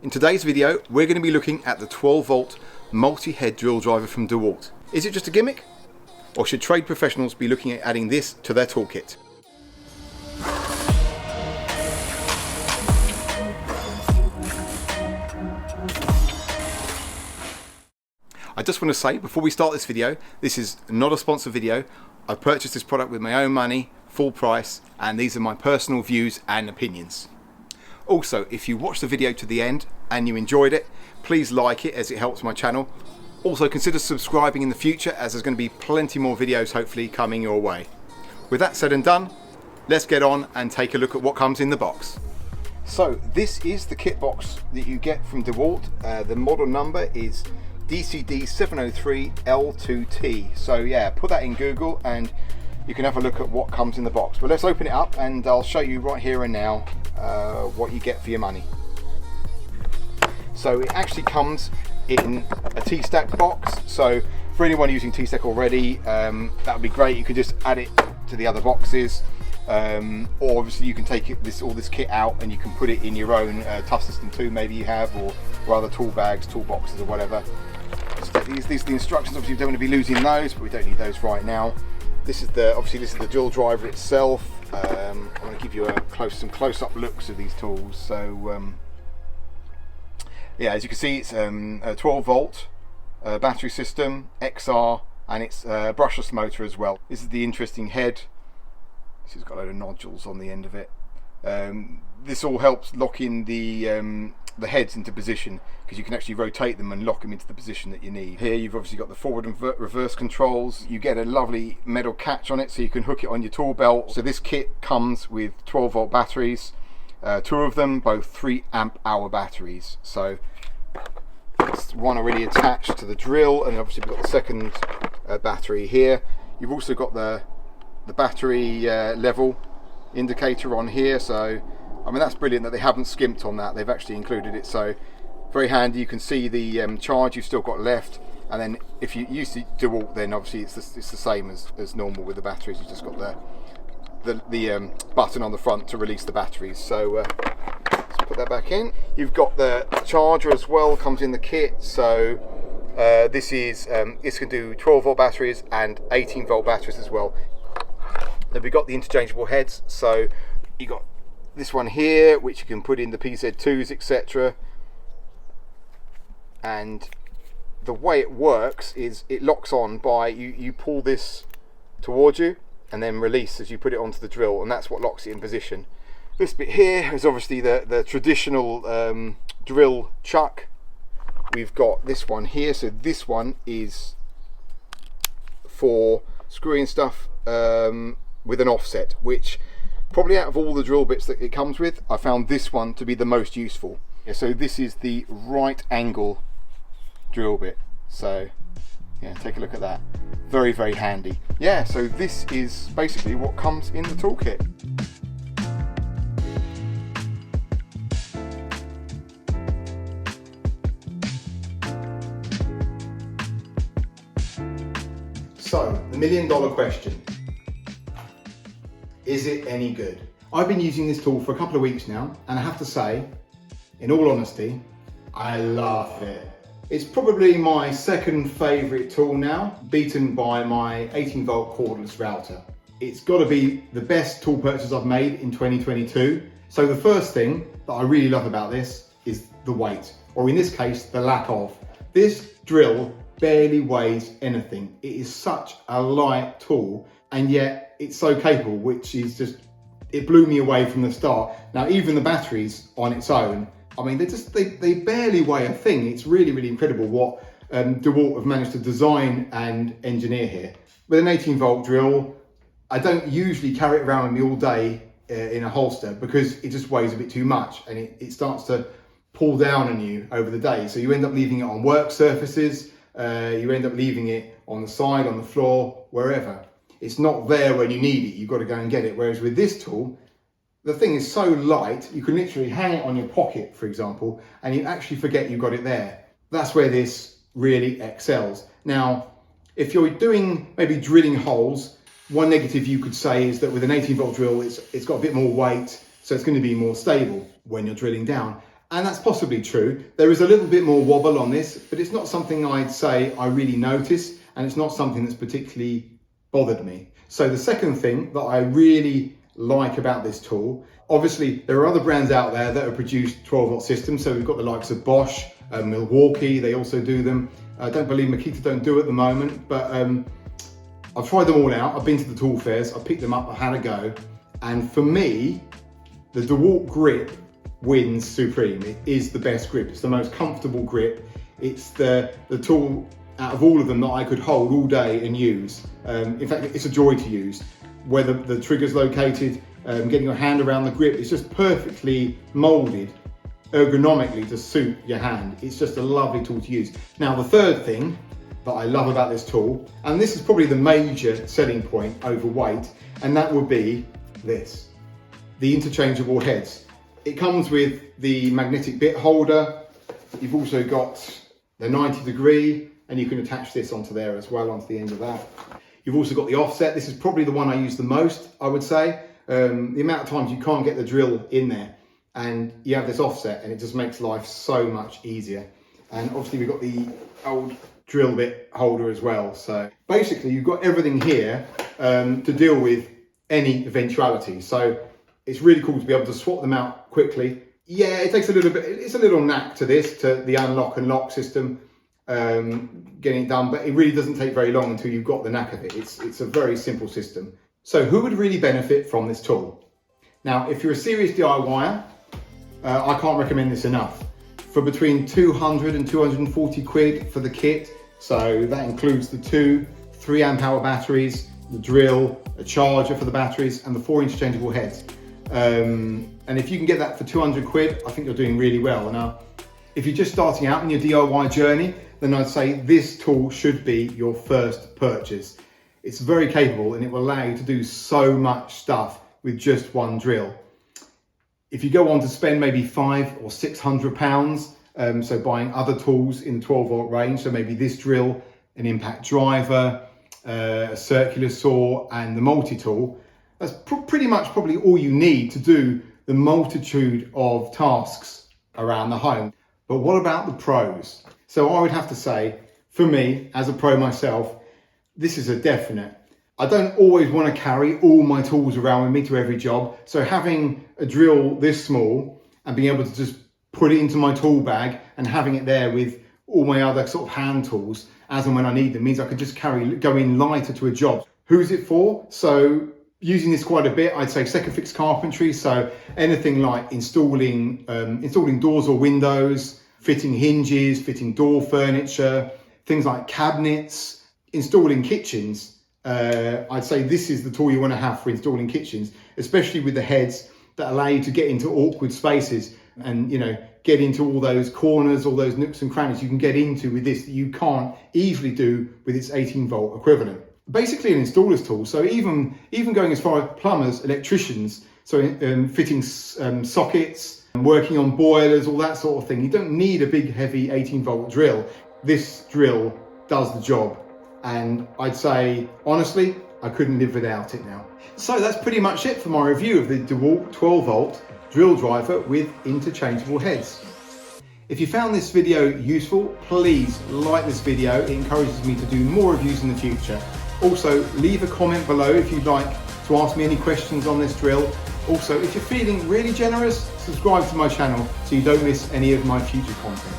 In today's video, we're going to be looking at the 12 volt multi-head drill driver from DeWalt. Is it just a gimmick? Or should trade professionals be looking at adding this to their toolkit? I just want to say, before we start this video, this is not a sponsored video. I purchased this product with my own money, full price, and these are my personal views and opinions. Also, if you watched the video to the end and you enjoyed it, please like it as it helps my channel. Also, consider subscribing in the future as there's going to be plenty more videos hopefully coming your way. With that said and done, let's get on and take a look at what comes in the box. So this is the kit box that you get from DeWalt. The model number is DCD703L2T. So yeah, put that in Google and you can have a look at what comes in the box. But let's open it up and I'll show you right here and now what you get for your money. So it actually comes in a Tstak box. So for anyone using Tstak already, that would be great. You could just add it to the other boxes, or obviously you can take all this kit out and you can put it in your own tough system too, maybe you have, or other tool bags, tool boxes, or whatever. These are the instructions. Obviously, you don't want to be losing those, but we don't need those right now. This is the drill driver itself. I'm going to give you some close-up looks of these tools. So yeah, as you can see, it's a 12 volt battery system, XR, and it's a brushless motor as well. This is the interesting head. This has got a load of nodules on the end of it. This all helps lock in the heads into position, because you can actually rotate them and lock them into the position that you need. Here you've obviously got the forward and reverse controls. You get a lovely metal catch on it so you can hook it on your tool belt. So this kit comes with 12 volt batteries, two of them, both 3 amp hour batteries. So it's one already attached to the drill, and obviously we've got the second battery here. You've also got the battery level indicator on here. So I mean, that's brilliant that they haven't skimped on that. They've actually included it, so very handy. You can see the charge you've still got left, and then if you use the DeWalt, then obviously it's the same as normal with the batteries. You've just got the button on the front to release the batteries. So let's put that back in. You've got the charger as well, comes in the kit. So this can do 12 volt batteries and 18 volt batteries as well. Then we've got the interchangeable heads. So you got this one here, which you can put in the PZ2s, etc. And the way it works is it locks on by you pull this towards you and then release as you put it onto the drill, and that's what locks it in position. This bit here is obviously the traditional drill chuck. We've got this one here, so this one is for screwing stuff with an offset, which probably out of all the drill bits that it comes with, I found this one to be the most useful. Yeah, so this is the right angle drill bit. So yeah, take a look at that. Very, very handy. Yeah, so this is basically what comes in the toolkit. So, the $1 million question. Is it any good? I've been using this tool for a couple of weeks now, and I have to say, in all honesty, I love it. It's probably my second favourite tool now, beaten by my 18 volt cordless router. It's got to be the best tool purchase I've made in 2022. So the first thing that I really love about this is the weight, or in this case, the lack of. This drill barely weighs anything. It is such a light tool, and yet it's so capable, which is just, it blew me away from the start. Now, even the batteries on its own, I mean, they barely weigh a thing. It's really, really incredible what DeWalt have managed to design and engineer here. With an 18 volt drill, I don't usually carry it around with me all day in a holster, because it just weighs a bit too much, and it starts to pull down on you over the day. So you end up leaving it on work surfaces, you end up leaving it on the side, on the floor, wherever. It's not there when you need it. You've got to go and get it. Whereas with this tool, the thing is so light, you can literally hang it on your pocket, for example, and you actually forget you've got it there. That's where this really excels. Now, if you're doing maybe drilling holes, one negative you could say is that with an 18 volt drill, it's got a bit more weight, so it's going to be more stable when you're drilling down. And that's possibly true. There is a little bit more wobble on this, but it's not something I'd say I really notice, and it's not something that's particularly bothered me. So the second thing that I really like about this tool, obviously there are other brands out there that have produced 12-volt systems. So we've got the likes of Bosch, Milwaukee, they also do them. I don't believe Makita don't do it at the moment, but I've tried them all out. I've been to the tool fairs, I picked them up, I had a go. And for me, the DeWalt grip wins supreme. It is the best grip. It's the most comfortable grip. It's the tool out of all of them that I could hold all day and use. In fact, it's a joy to use. Whether the trigger's located, getting your hand around the grip, it's just perfectly molded ergonomically to suit your hand. It's just a lovely tool to use. Now, the third thing that I love about this tool, and this is probably the major selling point over weight, and that would be this, the interchangeable heads. It comes with the magnetic bit holder. You've also got the 90°, and you can attach this onto there as well, onto the end of that. You've also got the offset. This is probably the one I use the most, I would say. The amount of times you can't get the drill in there, and you have this offset, and it just makes life so much easier. And obviously we've got the old drill bit holder as well. So basically you've got everything here to deal with any eventuality. So it's really cool to be able to swap them out quickly. Yeah, it takes a little bit, it's a little knack to this, to the unlock and lock system, getting it done, but it really doesn't take very long until you've got the knack of it. It's a very simple system. So who would really benefit from this tool? Now, if you're a serious DIYer, I can't recommend this enough. For between 200 and 240 quid for the kit, so that includes the 2 3-amp hour batteries, the drill, a charger for the batteries, and the 4 interchangeable heads. And if you can get that for 200 quid, I think you're doing really well. Now, if you're just starting out in your DIY journey, then I'd say this tool should be your first purchase. It's very capable and it will allow you to do so much stuff with just one drill. If you go on to spend maybe £500 or £600, so buying other tools in the 12-volt range, so maybe this drill, an impact driver, a circular saw, and the multi-tool, that's pretty much probably all you need to do the multitude of tasks around the home. But what about the pros? So I would have to say, for me, as a pro myself, this is a definite. I don't always want to carry all my tools around with me to every job. So having a drill this small and being able to just put it into my tool bag and having it there with all my other sort of hand tools as and when I need them means I could just go in lighter to a job. Who's it for? So using this quite a bit, I'd say second fix carpentry. So anything like installing doors or windows, fitting hinges, fitting door furniture, things like cabinets, installing kitchens. I'd say this is the tool you want to have for installing kitchens, especially with the heads that allow you to get into awkward spaces and, you know, get into all those corners, all those nooks and crannies you can get into with this that you can't easily do with its 18-volt equivalent. Basically an installer's tool, so even going as far as plumbers, electricians, so fitting sockets, working on boilers, all that sort of thing. You don't need a big heavy 18-volt drill. This drill does the job, and I'd say honestly I couldn't live without it now. So that's pretty much it for my review of the DeWalt 12-volt drill driver with interchangeable heads. If you found this video useful, please like this video. It encourages me to do more reviews in the future. Also, leave a comment below if you'd like to ask me any questions on this drill. Also, if you're feeling really generous, subscribe to my channel so you don't miss any of my future content.